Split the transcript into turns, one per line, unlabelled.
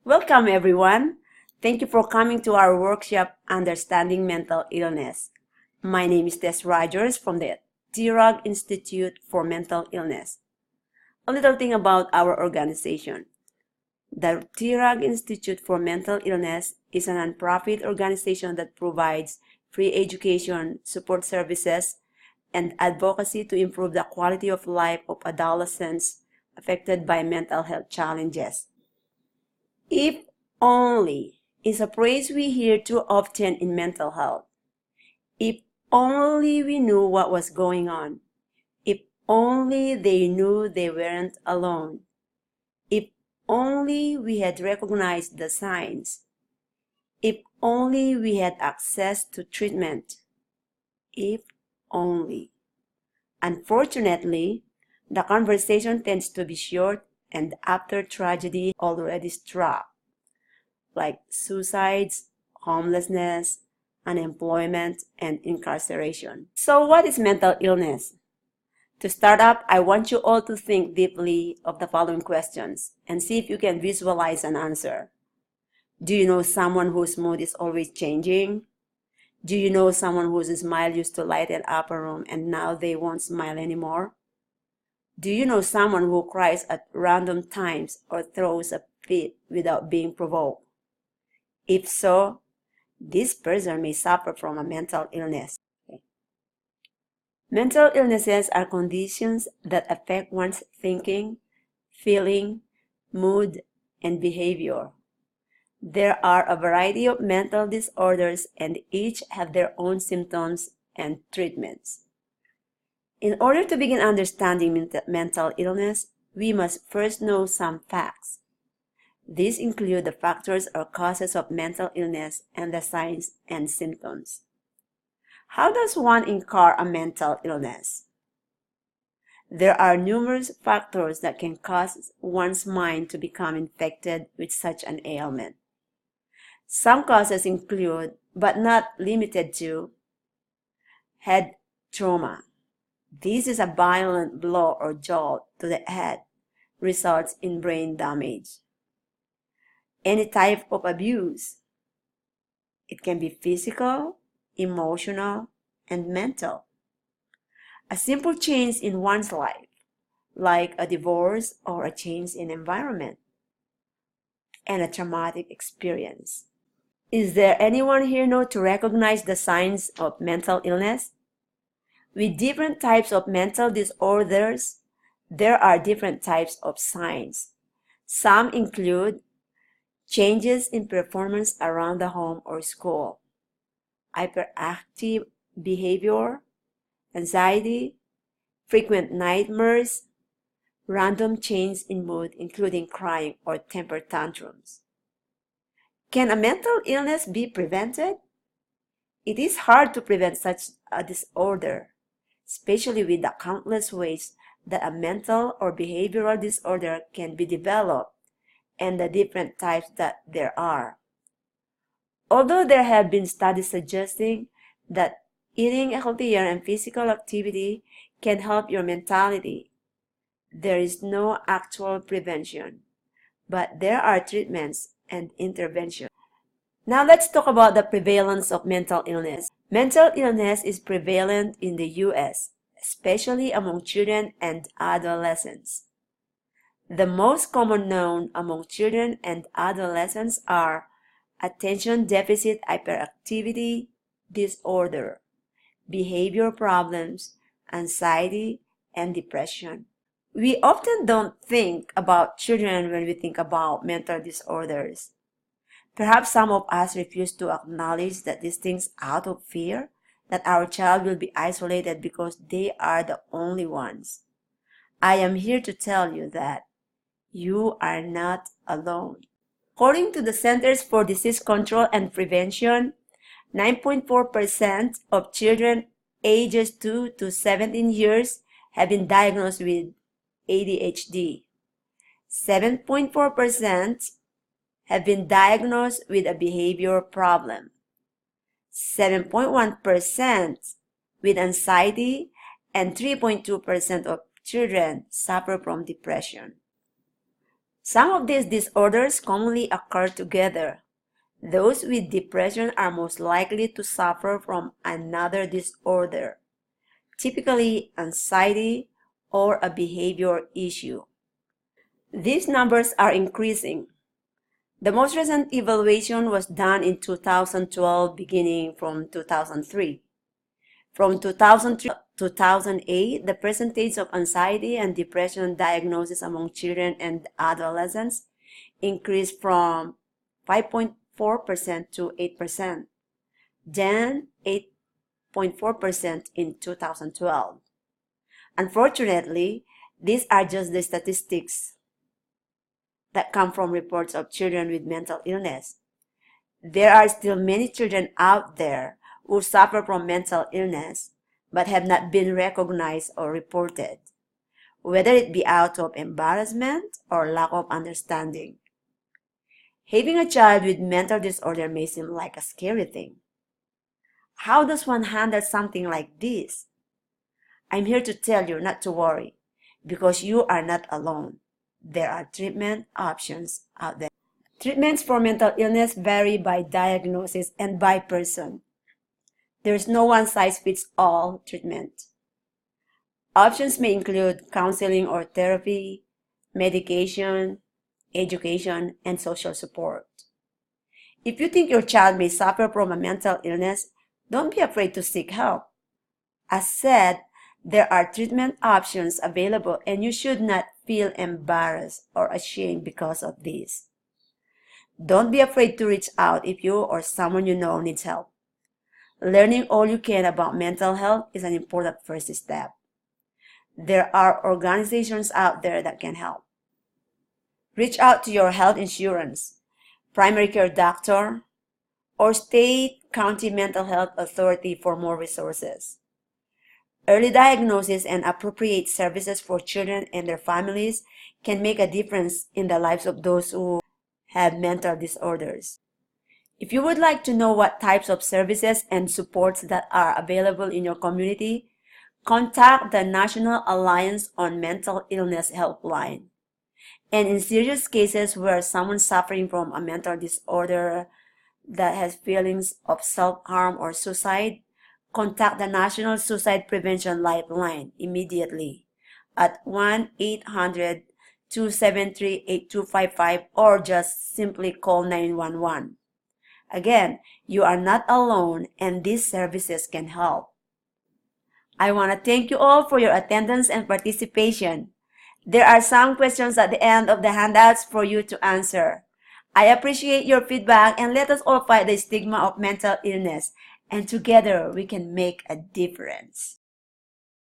Welcome, everyone. Thank you for coming to our workshop, Understanding Mental Illness. My name is Tess Rogers from the T-Rog Institute for Mental Illness. A little thing about our organization. The T-Rog Institute for Mental Illness is a nonprofit organization that provides free education, support services, and advocacy to improve the quality of life of adolescents affected by mental health challenges. If only is a phrase we hear too often in mental health. If only we knew what was going on. If only they knew they weren't alone. If only we had recognized the signs. If only we had access to treatment. If only. Unfortunately, the conversation tends to be short and after tragedy already struck, like suicides, homelessness, unemployment, and incarceration. So what is mental illness? To start up, I want you all to think deeply of the following questions and see if you can visualize an answer. Do you know someone whose mood is always changing? Do you know someone whose smile used to lighten up a room and now they won't smile anymore? Do you know someone who cries at random times or throws a fit without being provoked? If so, this person may suffer from a mental illness. Mental illnesses are conditions that affect one's thinking, feeling, mood, and behavior. There are a variety of mental disorders and each have their own symptoms and treatments. In order to begin understanding mental illness, we must first know some facts. These include the factors or causes of mental illness and the signs and symptoms. How does one incur a mental illness? There are numerous factors that can cause one's mind to become infected with such an ailment. Some causes include, but not limited to, head trauma. This is a violent blow or jolt to the head, results in brain damage. Any type of abuse. It can be physical, emotional, and mental. A simple change in one's life, like a divorce or a change in environment, and a traumatic experience. Is there anyone here know to recognize the signs of mental illness? With different types of mental disorders, there are different types of signs. Some include changes in performance around the home or school, hyperactive behavior, anxiety, frequent nightmares, random change in mood including crying or temper tantrums. Can a mental illness be prevented? It is hard to prevent such a disorder, especially with the countless ways that a mental or behavioral disorder can be developed and the different types that there are. Although there have been studies suggesting that eating healthier and physical activity can help your mentality, there is no actual prevention, but there are treatments and interventions. Now let's talk about the prevalence of mental illness. Mental illness is prevalent in the U.S., especially among children and adolescents. The most common known among children and adolescents are attention deficit hyperactivity disorder, behavior problems, anxiety, and depression. We often don't think about children when we think about mental disorders. Perhaps some of us refuse to acknowledge that these things out of fear that our child will be isolated because they are the only ones. I am here to tell you that you are not alone. According to the Centers for Disease Control and Prevention, 9.4% of children ages 2 to 17 years have been diagnosed with ADHD. 7.4% have been diagnosed with a behavior problem. 7.1% with anxiety, and 3.2% of children suffer from depression. Some of these disorders commonly occur together. Those with depression are most likely to suffer from another disorder, typically anxiety or a behavior issue. These numbers are increasing. The most recent evaluation was done in 2012, beginning from 2003. From 2003 to 2008, the percentage of anxiety and depression diagnosis among children and adolescents increased from 5.4% to 8%, then 8.4% in 2012. Unfortunately, these are just the statistics that come from reports of children with mental illness. There are still many children out there who suffer from mental illness but have not been recognized or reported, whether it be out of embarrassment or lack of understanding. Having a child with mental disorder may seem like a scary thing. How does one handle something like this? I'm here to tell you not to worry, because you are not alone. There are treatment options out there. Treatments for mental illness vary by diagnosis and by person. There's no one-size-fits-all treatment. Options may include counseling or therapy, medication, education, and social support. If you think your child may suffer from a mental illness, don't be afraid to seek help. As said, there are treatment options available, and you should not feel embarrassed or ashamed because of this. Don't be afraid to reach out if you or someone you know needs help. Learning all you can about mental health is an important first step. There are organizations out there that can help. Reach out to your health insurance, primary care doctor, or state county mental health authority for more resources. Early diagnosis and appropriate services for children and their families can make a difference in the lives of those who have mental disorders. If you would like to know what types of services and supports that are available in your community, contact the National Alliance on Mental Illness Helpline. And in serious cases where someone's suffering from a mental disorder that has feelings of self-harm or suicide, contact the National Suicide Prevention Lifeline immediately at 1-800-273-8255 or just simply call 911. Again, you are not alone and these services can help. I want to thank you all for your attendance and participation. There are some questions at the end of the handouts for you to answer. I appreciate your feedback and let us all fight the stigma of mental illness, and together we can make a difference.